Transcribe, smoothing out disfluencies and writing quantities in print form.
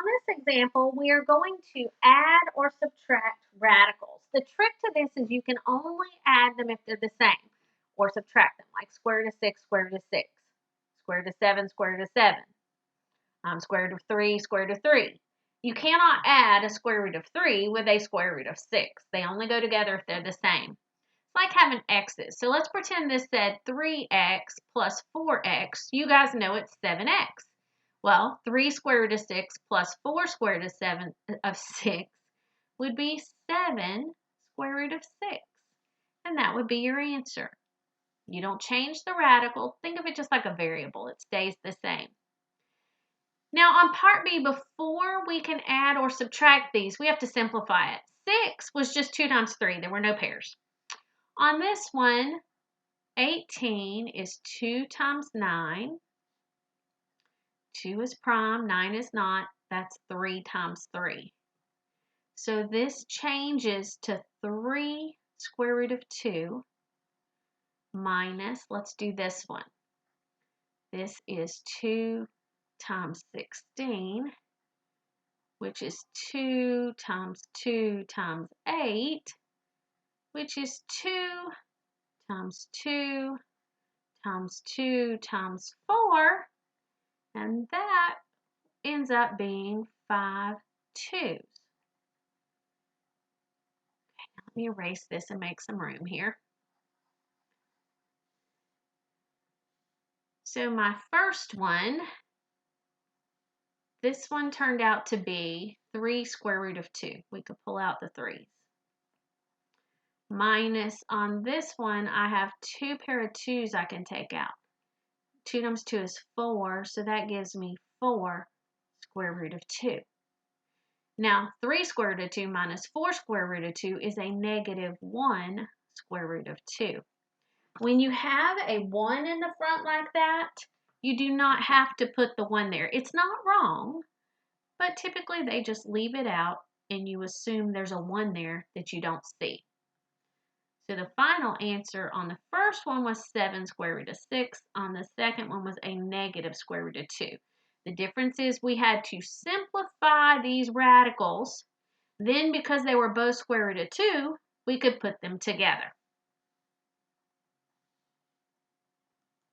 this example, we are going to add or subtract radicals. The trick to this is you can only add them if they're the same, or subtract them, like square root of 6, square root of 6, square root of 7, square root of 7, square root of 3, square root of 3. You cannot add a square root of 3 with a square root of 6. They only go together if they're the same. It's like having x's. So let's pretend this said 3x plus 4x. You guys know it's 7x. Well, 3 square root of 6 plus 4 square root of 6 would be 7 square root of 6. And that would be your answer. You don't change the radical. Think of it just like a variable. It stays the same. Now on part B, before we can add or subtract these, we have to simplify it. 6 was just 2 times 3. There were no pairs. On this one, 18 is 2 times 9. 2 is prime, 9 is not. That's 3 times 3. So this changes to 3 square root of 2 minus, let's do this one. This is 2 times 16, which is 2 times 2 times 8, which is 2 times 2 times 2 times 4, and that ends up being 5 2s. Let me erase this and make some room here. So my first one, this one turned out to be 3 square root of 2. We could pull out the 3's. Minus on this one, I have 2 pair of 2's I can take out. 2 times 2 is 4, so that gives me 4 square root of 2. Now, 3 square root of 2 minus 4 square root of 2 is a negative 1 square root of 2. When you have a 1 in the front like that, you do not have to put the 1 there. It's not wrong, but typically they just leave it out and you assume there's a 1 there that you don't see. So the final answer on the first one was 7 square root of 6. On the second one was a negative square root of 2. The difference is we had to simplify these radicals. Then because they were both square root of 2, we could put them together.